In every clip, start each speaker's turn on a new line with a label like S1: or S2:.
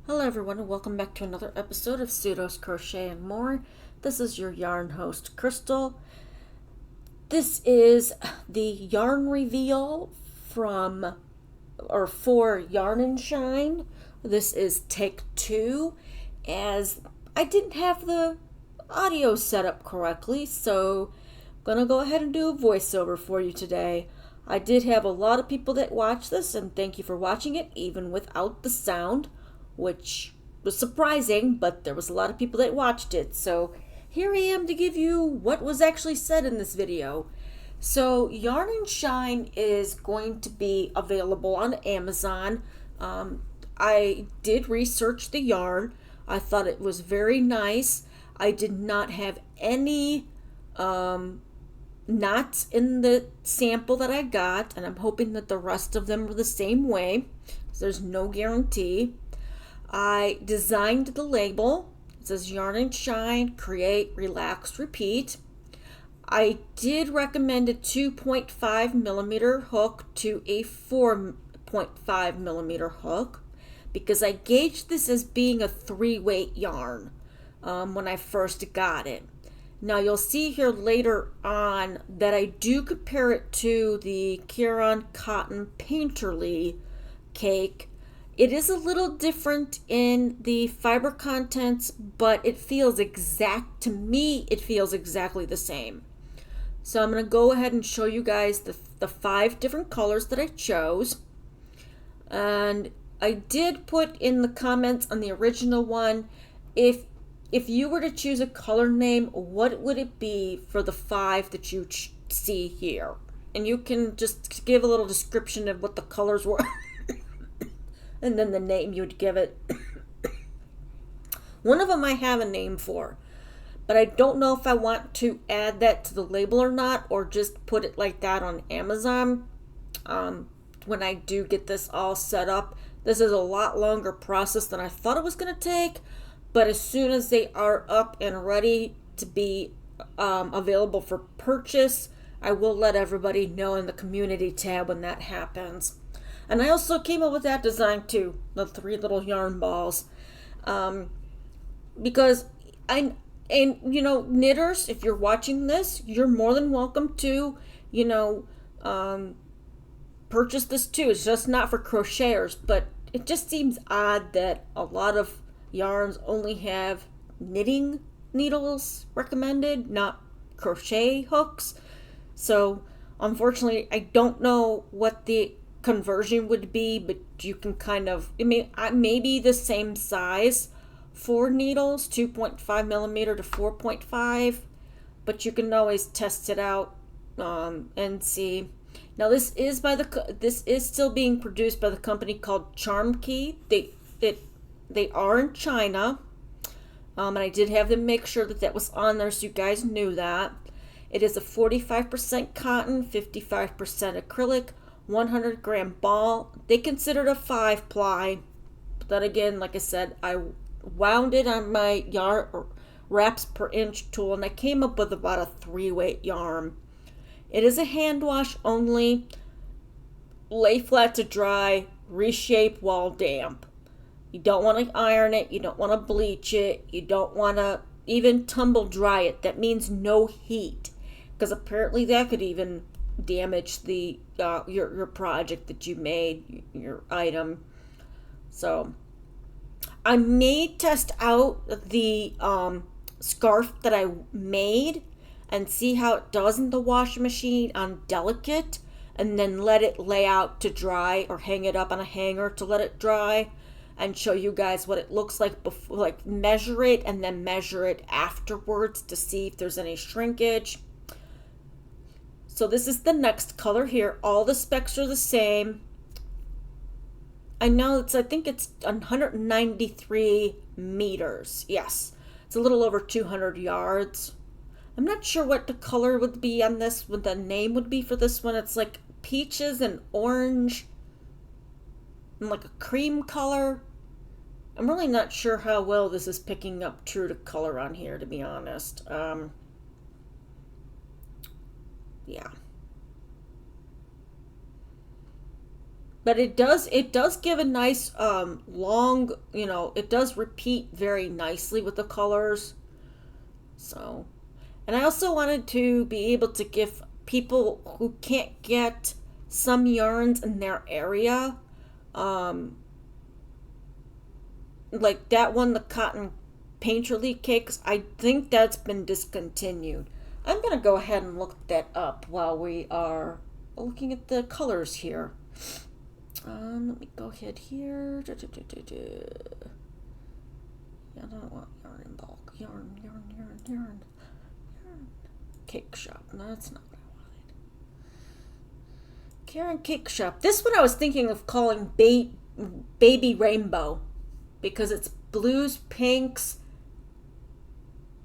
S1: Hello everyone and welcome back to another episode of Pseudos Crochet and More. This is your yarn host Crystal. This is the yarn reveal for Yarn and Shine. This is take 2 as I didn't have the audio set up correctly, so I'm gonna go ahead and do a voiceover for you today. I did have a lot of people that watched this, and thank you for watching it even without the sound, which was surprising, but there was a lot of people that watched it. So here I am to give you what was actually said in this video. So Yarn and Shine is going to be available on Amazon. I did research the yarn. I thought it was very nice. I did not have any knots in the sample that I got, and I'm hoping that the rest of them are the same way. There's no guarantee. I designed the label. It says Yarn and Shine, Create, Relax, Repeat. I did recommend a 2.5 millimeter hook to a 4.5 millimeter hook because I gauged this as being a 3-weight yarn when I first got it. Now you'll see here later on that I do compare it to the Kieran Cotton Painterly cake. It is a little different in the fiber contents, but it feels to me, it feels exactly the same. So I'm going to go ahead and show you guys the 5 different colors that I chose. And I did put in the comments on the original one, if you were to choose a color name, what would it be for the 5 that you see here? And you can just give a little description of what the colors were. And then the name you would give it. One of them I have a name for, but I don't know if I want to add that to the label or not, or just put it like that on Amazon. When I do get this all set up, this is a lot longer process than I thought it was going to take, but as soon as they are up and ready to be available for purchase, I will let everybody know in the community tab when that happens. And I also came up with that design too, the 3 little yarn balls. Because knitters, if you're watching this, you're more than welcome to, purchase this too. It's just not for crocheters, but it just seems odd that a lot of yarns only have knitting needles recommended, not crochet hooks. So unfortunately, I don't know what the conversion would be, but you can kind of, maybe the same size for needles, 2.5 millimeter to 4.5, but you can always test it out and see. Now this is still being produced by the company called Charm Key. They are in China, and I did have them make sure that was on there so you guys knew that. It is a 45% cotton, 55% acrylic, 100 gram ball. They considered a 5-ply, but then again, like I said, I wound it on my yarn wraps per inch tool, and I came up with about a 3-weight yarn. It is a hand wash only. Lay flat to dry, reshape while damp. You don't want to iron it, you don't want to bleach it, you don't want to even tumble dry it. That means no heat, because apparently that could even damage the your project that you made, your item. So I may test out the scarf that I made and see how it does in the washing machine on delicate, and then let it lay out to dry or hang it up on a hanger to let it dry and show you guys what it looks like before, like measure it and then measure it afterwards to see if there's any shrinkage. So this is the next color here. All the specs are the same. I think it's 193 meters. Yes, it's a little over 200 yards. I'm not sure what the color would be on this, what the name would be for this one. It's like peaches and orange and like a cream color. I'm really not sure how well this is picking up true to color on here, to be honest. Yeah. but it does give a nice long, it does repeat very nicely with the colors. So, and I also wanted to be able to give people who can't get some yarns in their area, like that one, the cotton painterly cakes, I think that's been discontinued. I'm gonna go ahead and look that up while we are looking at the colors here. Let me go ahead here. I don't want yarn in bulk. Yarn. Cake shop. No, that's not what I wanted. Karen Cake Shop. This one I was thinking of calling Baby Rainbow because it's blues, pinks,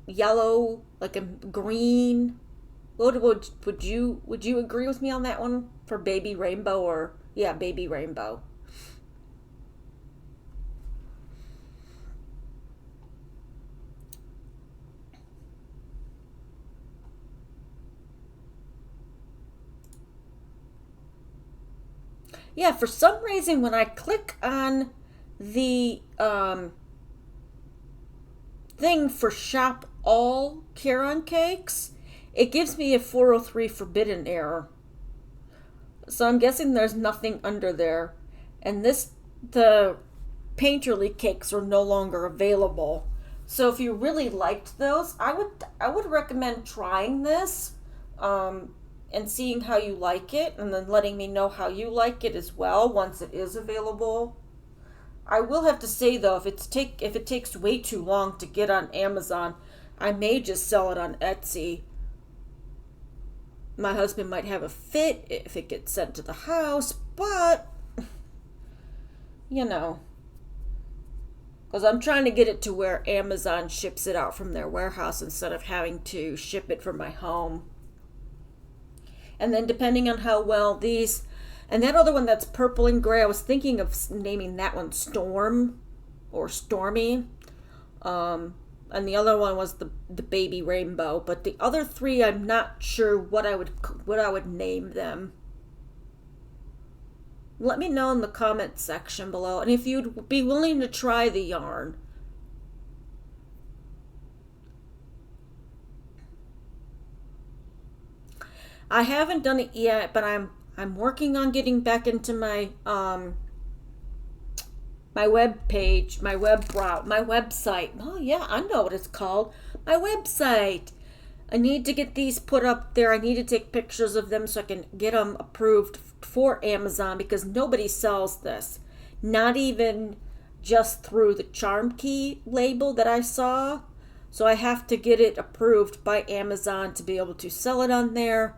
S1: yellow, like a green. Would you agree with me on that one for Baby Rainbow? Or yeah, Baby Rainbow. Yeah, for some reason when I click on the thing for shop all Caron cakes, it gives me a 403 forbidden error. So I'm guessing there's nothing under there. And the painterly cakes are no longer available. So if you really liked those, I would recommend trying this, and seeing how you like it, and then letting me know how you like it as well once it is available. I will have to say though, if it takes way too long to get on Amazon, I may just sell it on Etsy. My husband might have a fit if it gets sent to the house, but because I'm trying to get it to where Amazon ships it out from their warehouse instead of having to ship it from my home. And then depending on how well these, and that other one that's purple and gray, I was thinking of naming that one Storm or Stormy. And the other one was the Baby Rainbow. But the other three, I'm not sure what I would name them. Let me know in the comment section below, and if you'd be willing to try the yarn. I haven't done it yet, but I'm working on getting back into my my web page, my website. Oh yeah, I know what it's called. My website. I need to get these put up there. I need to take pictures of them so I can get them approved for Amazon, because nobody sells this. Not even just through the Charm Key label that I saw. So I have to get it approved by Amazon to be able to sell it on there.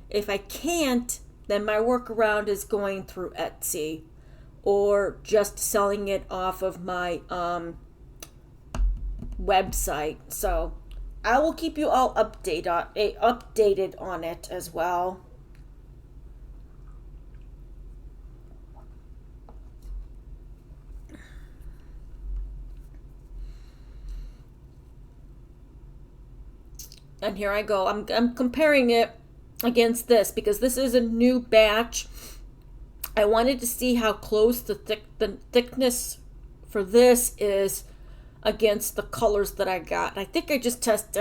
S1: If I can't, then my workaround is going through Etsy or just selling it off of my website. So I will keep you all updated on it as well. And here I go. I'm comparing it against this because this is a new batch. I wanted to see how close the thickness for this is against the colors that I got. I think I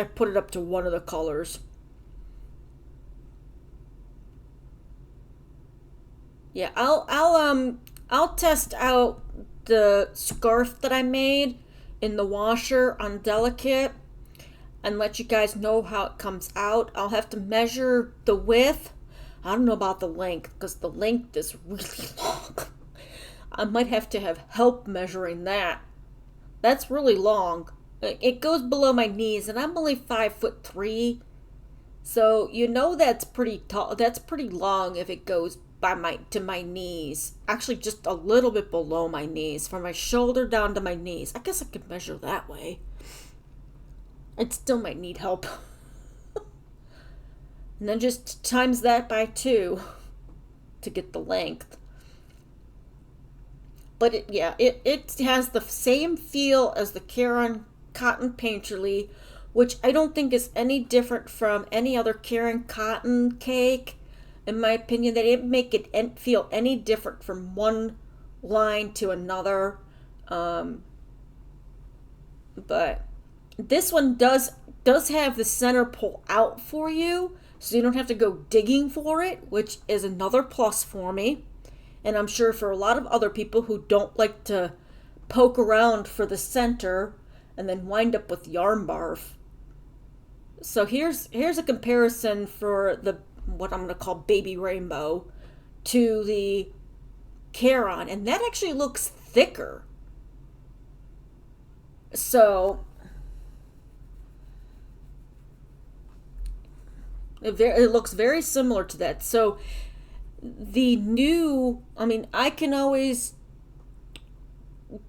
S1: put it up to one of the colors. Yeah, I'll test out the scarf that I made in the washer on Delicate and let you guys know how it comes out. I'll have to measure the width. I don't know about the length because the length is really long. I might have to have help measuring that. That's really long. It goes below my knees, and I'm only 5'3", so that's pretty tall. That's pretty long if it goes to my knees. Actually, just a little bit below my knees, from my shoulder down to my knees. I guess I could measure that way. It still might need help. And then just times that by 2 to get the length. But it has the same feel as the Caron Cotton Painterly, which I don't think is any different from any other Caron Cotton cake. in my opinion. They didn't make it feel any different from one line to another. But this one does have the center pull out for you, so you don't have to go digging for it, which is another plus for me. And I'm sure for a lot of other people who don't like to poke around for the center and then wind up with yarn barf. So here's a comparison for the what I'm going to call baby rainbow to the Caron, and that actually looks thicker. So it looks very similar to that. So the new, I mean, I can always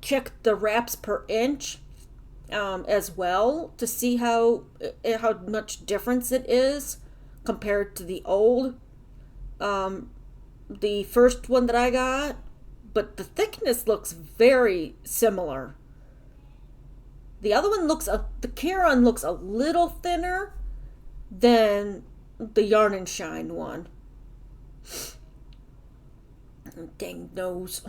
S1: check the wraps per inch as well to see how much difference it is compared to the old, the first one that I got. But the thickness looks very similar. The other one the Caron looks a little thinner than the Yarn and Shine one. Dang nose.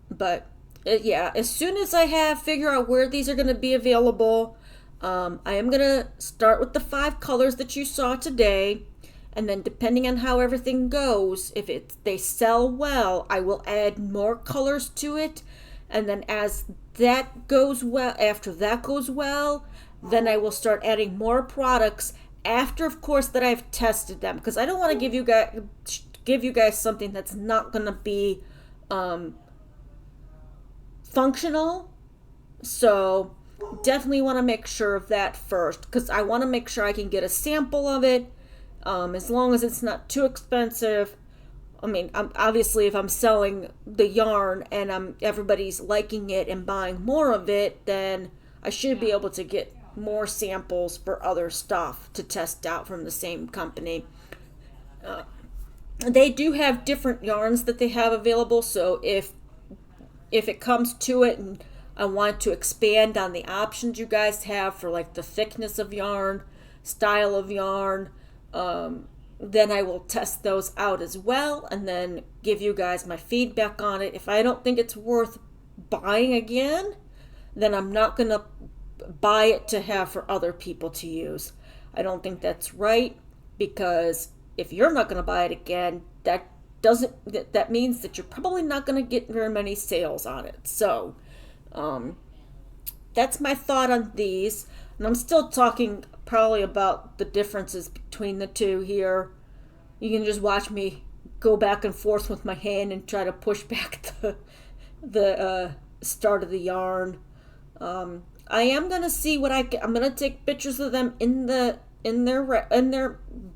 S1: But yeah, as soon as I figure out where these are going to be available, I am going to start with the 5 colors that you saw today. And then depending on how everything goes, if they sell well, I will add more colors to it. And then as that goes well, after that goes well, then I will start adding more products after, of course, that I've tested them. Because I don't want to give you guys something that's not going to be functional. So definitely want to make sure of that first, because I want to make sure I can get a sample of it. As long as it's not too expensive. I mean, obviously, if I'm selling the yarn and everybody's liking it and buying more of it, then I should be able to get more samples for other stuff to test out from the same company. They do have different yarns that they have available, so if it comes to it and I want to expand on the options you guys have for like the thickness of yarn, style of yarn, then I will test those out as well and then give you guys my feedback on it. If I don't think it's worth buying again, then I'm not going to buy it to have for other people to use. I don't think that's right, because if you're not going to buy it again, that means that you're probably not going to get very many sales on it. So that's my thought on these. And I'm still talking probably about the differences between the two here. You can just watch me go back and forth with my hand and try to push back the start of the yarn. I am gonna see what I'm gonna take pictures of them in their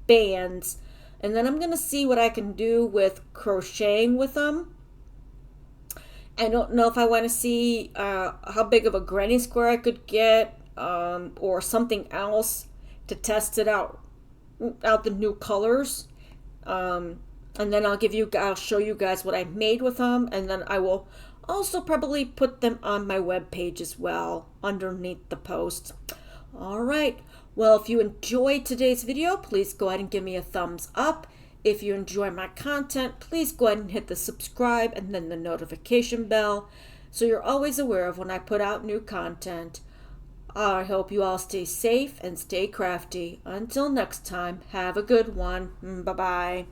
S1: bands, and then I'm gonna see what I can do with crocheting with them. I don't know if I want to see how big of a granny square I could get, or something else to test it out the new colors. And then I'll show you guys what I made with them, and then I will also probably put them on my webpage as well underneath the post. All right. Well, if you enjoyed today's video, please go ahead and give me a thumbs up. If you enjoy my content, please go ahead and hit the subscribe and then the notification bell so you're always aware of when I put out new content. I hope you all stay safe and stay crafty. Until next time, have a good one. Bye-bye.